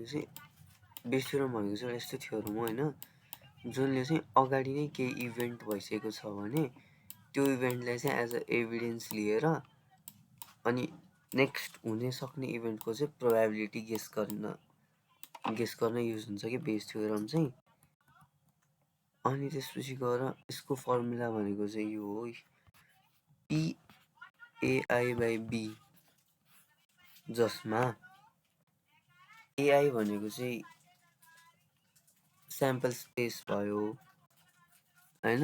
भनेको चाहिँ Bayes theorem भनेको चाहिँ यस्तो थ्योरम हो होइन, जुनले चाहिँ अगाडि नै केही इभेन्ट भइसकेको छ भने त्यो इभेन्टलाई चाहिँ एज अ एभिडेन्स लिएर अनि नेक्स्ट हुने सक्ने इभेन्टको चाहिँ प्रोबेबिलिटी गेस गर्न युज हुन्छ कि बेस थ्योरम चाहिँ। अनि त्यसपछि गएर यसको फर्मुला भनेको चाहिँ यो हो, PAI/B, जसमा AI भनेको चाहिँ स्याम्पल स्पेस भयो होइन,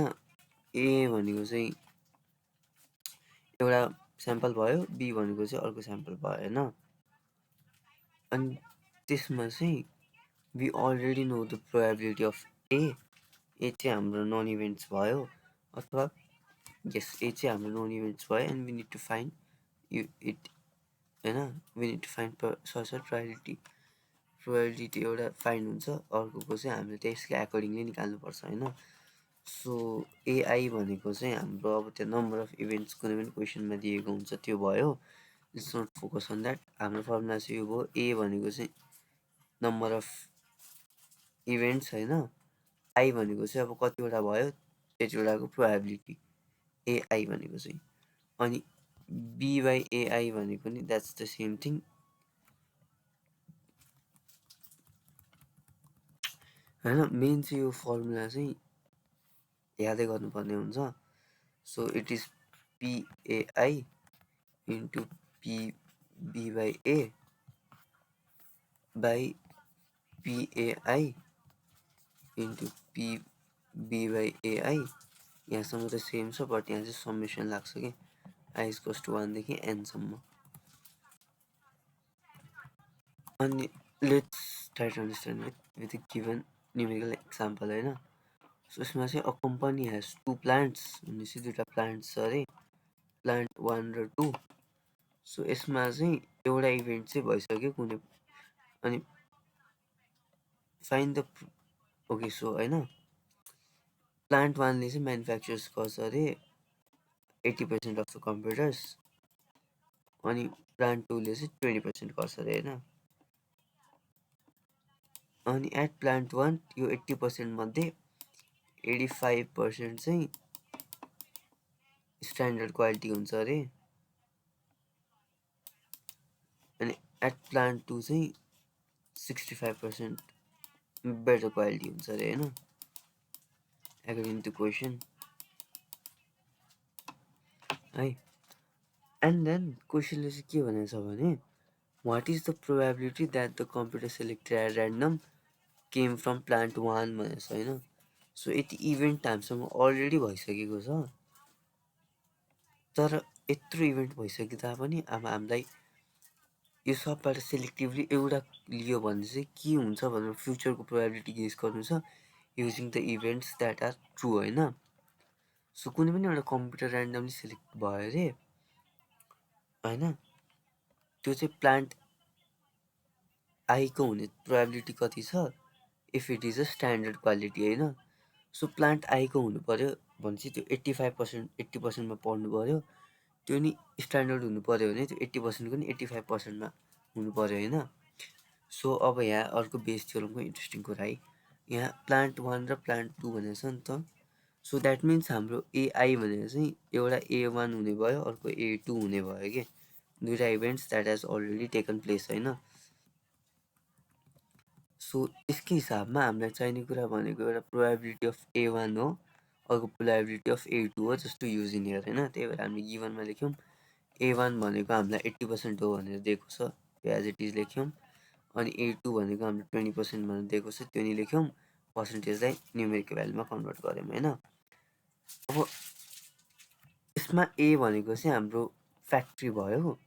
A भनेको चाहिँ एउटा स्याम्पल भयो, B भनेको चाहिँ अर्को स्याम्पल भयो होइन। अनि त्यसमा चाहिँ we already know the probability of A चाहिँ हाम्रो नन इभेन्ट्स भयो, अथवा यस A चाहिँ हाम्रो नन इभेन्ट्स भयो and we need to find it होइन, we need to find probability एउटा फाइन्ड हुन्छ, अर्कोको चाहिँ हामीले त्यसकै एकोर्डिङली निकाल्नुपर्छ होइन। सो AI भनेको चाहिँ हाम्रो अब त्यो नम्बर अफ इभेन्ट्स कुनै पनि क्वेसनमा दिएको हुन्छ त्यो भयो, it's not focus on that. हाम्रो फर्मुला चाहिँ यो भयो, A भनेको चाहिँ नम्बर अफ इभेन्ट्स होइन, I भनेको चाहिँ अब कतिवटा भयो त्यतिवटाको प्रोबेबिलिटी AI भनेको चाहिँ, अनि B/AI भनेको नि द्याट्स द सेम थिङ होइन। मेन चाहिँ यो फर्मुला चाहिँ यादै गर्नुपर्ने हुन्छ। So it is PAI into PB/A by PAI into PB/AI। यहाँसम्म त सेम छ, बट यहाँ चाहिँ समेसन लाग्छ कि I = 1 देखि n सम्म। अनि let's try to understand with given numerical example होइन। सो यसमा चाहिँ अ कम्पनी हेज 2 प्लान्ट्स, भनेपछि 2टा प्लान्ट्स छ अरे, प्लान्ट 1 र 2। सो यसमा चाहिँ एउटा इभेन्ट चाहिँ भइसक्यो कुनै, अनि फाइन्ड द ओके। सो होइन, प्लान्ट 1ले चाहिँ म्यानुफ्याक्चर्स गर्छ अरे 80% अफ द कम्प्युटर्स, अनि प्लान्ट 2ले चाहिँ 20% गर्छ अरे होइन। अनि एट प्लान्ट 1 यो 80% मध्ये 85% चाहिँ स्ट्यान्डर्ड क्वालिटी हुन्छ अरे, अनि एट प्लान्ट 2 चाहिँ 65% बेटर क्वालिटी हुन्छ अरे होइन, एकोर्डिङ टु क्वेसन है। एन्ड देन क्वेसनले चाहिँ के भनेको छ भने what is the probability that the computer selected at random came from plant 1 भनेको छ होइन। सो यति इभेन्ट हामीसँग अलरेडी भइसकेको छ, तर यत्रो इभेन्ट भइसके तापनि अब हामीलाई यो सबबाट सेलेक्टिभली एउटा लियो भने चाहिँ के हुन्छ भनेर फ्युचरको प्रोबेबिलिटी गेस गर्नु छ using the events that are true होइन। सो कुनै पनि एउटा कम्प्युटर ऱ्यान्डमली सेलेक्ट भयो अरे होइन, त्यो चाहिँ प्लान्ट आईको हुने प्रोबेबिलिटी कति छ if it is a standard quality होइन। सो प्लान्ट आईको हुनु पऱ्यो भनेपछि त्यो 80%मा पढ्नु पऱ्यो, त्यो नि स्ट्यान्डर्ड हुनु पऱ्यो भने त्यो 80%को नि 85%मा हुनु पऱ्यो होइन। सो अब यहाँ अर्को बेस थ्योरमको इन्ट्रेस्टिङ कुरा है, यहाँ प्लान्ट 1 र प्लान्ट 2 भनेको छ नि त। सो द्याट मिन्स हाम्रो AI भनेको चाहिँ एउटा A1 हुने भयो, अर्को A2 हुने भयो कि दुईवटा events that has already taken place होइन। सो यसकै हिसाबमा हामीलाई चाहिने कुरा भनेको एउटा प्रोबेबिलिटी अफ A1 हो, अर्को प्रोबेबिलिटी अफ A2 हो, just to use in here होइन। त्यही भएर हामीले गिभनमा लेख्यौँ A1 भनेको हामीलाई 80% हो भनेर दिएको छ, त्यो एज इट इज लेख्यौँ। अनि A2 भनेको हामीले 20% भनेर दिएको छ, त्यो नि लेख्यौँ, पर्सेन्टेजलाई न्युमेरिकल भ्यालुमा कन्भर्ट गऱ्यौँ होइन। अब यसमा A भनेको चाहिँ हाम्रो फ्याक्ट्री भयो,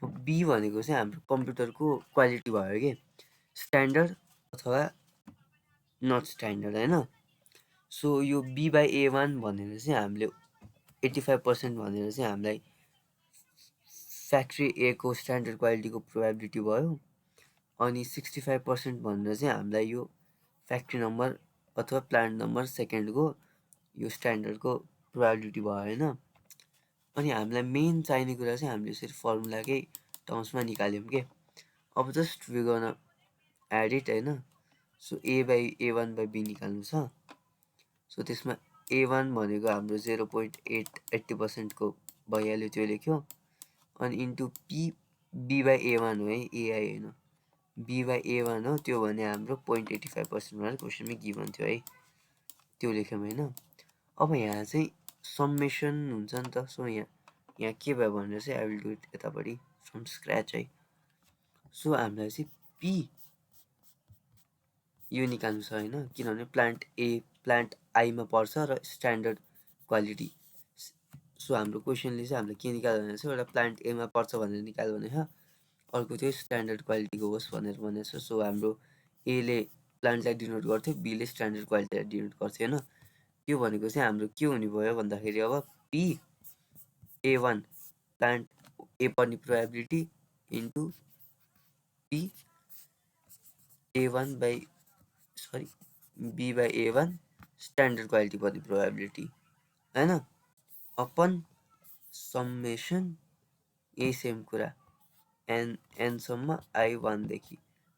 B भनेको चाहिँ हाम्रो कम्प्युटरको क्वालिटी भयो कि स्ट्यान्डर्ड अथवा नट स्ट्यान्डर्ड होइन। सो यो B/A1 भनेर चाहिँ हामीले 85% भनेर चाहिँ हामीलाई फ्याक्ट्री A को स्ट्यान्डर्ड क्वालिटीको प्रोबेबिलिटी भयो, अनि 65% भनेर चाहिँ हामीलाई यो फ्याक्ट्री नम्बर अथवा प्लान्ट नम्बर सेकेन्डको यो स्ट्यान्डर्डको प्रोबेबिलिटी भयो होइन। अनि हामीलाई मेन चाहिने कुरा चाहिँ हामीले यसरी फर्मुलाकै टर्म्समा निकाल्यौँ के। अब just we gonna add it होइन। सो A/A1/B निकाल्नु छ। सो त्यसमा A1 भनेको हाम्रो 0.880%को भइहाल्यो, त्यो लेख्यो। अनि इन्टु P B/A1 हो है, AI होइन, B/A1 हो, त्यो भने हाम्रो 0.85% भनेर क्वेसनमै गिभन थियो है, त्यो लेख्यौँ होइन। अब यहाँ चाहिँ सम्मेसन हुन्छ नि त। सो यहाँ के भयो भनेर चाहिँ आई विल डु इट यतापट्टि फ्रम स्क्रच है। सो हामीलाई चाहिँ P यो निकाल्नु छ होइन, किनभने प्लान्ट आईमा पर्छ र स्ट्यान्डर्ड क्वालिटी। सो हाम्रो क्वेसनले चाहिँ हामीलाई के निकाल्यो भने चाहिँ एउटा प्लान्ट एमा पर्छ भनेर निकाल्यो भने अर्को चाहिँ स्ट्यान्डर्ड क्वालिटीको होस् भनेर भनेको छ। सो हाम्रो एले प्लान्टलाई डिनोट गर्थ्यो, बीले स्ट्यान्डर्ड क्वालिटीलाई डिनोट गर्थ्यो होइन। त्यो भनेको चाहिँ हाम्रो के हुने भयो भन्दाखेरि अब P/A1 प्लान्ट ए पर्ने probability into B/A1 standard quality पर्ने प्रोबेबिलिटी होइन, अपन सम्मेसन यही सेम कुरा एनसम्म I1देखि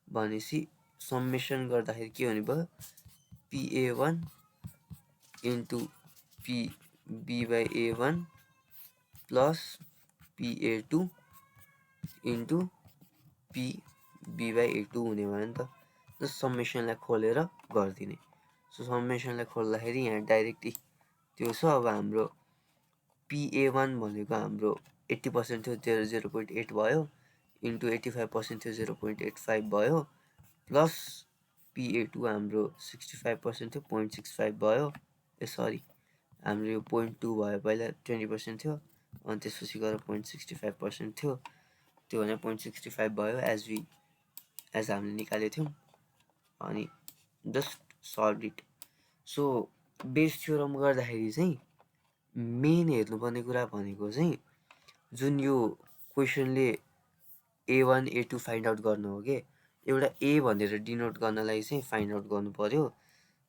भनेपछि सम्मेसन गर्दाखेरि के हुने भयो, PA1 into B/A1 plus PA2 into B/A2 हुने भयो नि त। जस्ट सम्मेसनलाई खोलेर गरिदिने। सो सम्मेसनलाई खोल्दाखेरि यहाँ डाइरेक्टली त्यो छ। अब हाम्रो PA1 भनेको हाम्रो 80% थियो, त्यो 0.8 भयो, इन्टु 85% थियो 0.85 भयो, प्लस PA2 हाम्रो 65% थियो 0.65 भयो। सरी, हाम्रो यो 0.2 भयो, पहिला 20% थियो अनि त्यसपछि गएर 0.65% थियो, त्यो भने 0.65 भयो एज हामीले निकालेको थियौँ। अनि just solve it. So Bayes theorem गर्दाखेरि चाहिँ मेन हेर्नुपर्ने कुरा भनेको चाहिँ जुन यो क्वेसनले A1 A2 फाइन्ड आउट गर्नु हो कि एउटा ए भनेर डिनोट गर्नलाई चाहिँ फाइन्ड आउट गर्नु पर्यो।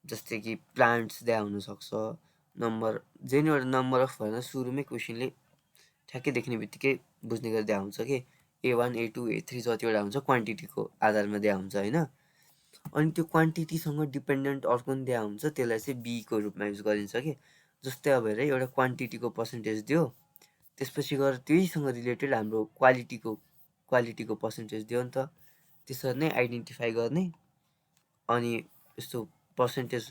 जस्तै कि प्लान्ट्स दिया हुनसक्छ, नम्बर जेनी एउटा नम्बर अफ भनेर सुरुमै क्वेसनले ठ्याक्कै देख्ने बित्तिकै बुझ्ने गरी दिया हुन्छ कि A1 A2 A3 जतिवटा हुन्छ क्वान्टिटीको आधारमा दिया हुन्छ होइन। अनि त्यो क्वान्टिटीसँग डिपेन्डेन्ट अर्को पनि दिया हुन्छ, त्यसलाई चाहिँ बीको रूपमा युज गरिन्छ कि। जस्तै अब हेर एउटा क्वान्टिटीको पर्सेन्टेज दियो, त्यसपछि गएर त्यहीसँग रिलेटेड हाम्रो क्वालिटीको पर्सेन्टेज दियो नि त। त्यसरी नै आइडेन्टिफाई गर्ने अनि यस्तो पर्सेन्टेज।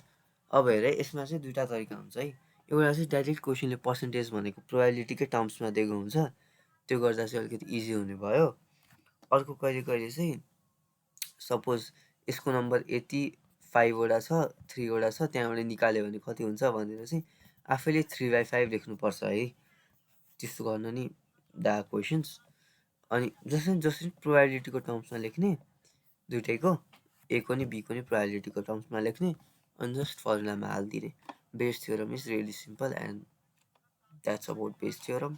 अब हेर यसमा चाहिँ दुईवटा तरिका हुन्छ है। एउटा चाहिँ डाइरेक्ट क्वेसनले पर्सेन्टेज भनेको प्रोबेबिलिटीकै टर्म्समा दिएको हुन्छ, त्यो गर्दा चाहिँ अलिकति इजी हुने भयो। अर्को कहिले कहिले चाहिँ सपोज यसको नम्बर यति 5वटा छ 3वटा छ, त्यहाँबाट निकाल्यो भने कति हुन्छ भनेर चाहिँ आफैले 3/5 लेख्नुपर्छ है। त्यस्तो गर्न नि क्वेसन्स। अनि जसरी प्रोबेबिलिटीको टर्म्समा लेख्ने दुइटैको,एको नि बीको नि प्रोबेबिलिटीको टर्म्समा लेख्ने अनि जस्ट फर्मुलामा हालिदिने। Bayes theorem is really simple and that's about Bayes theorem.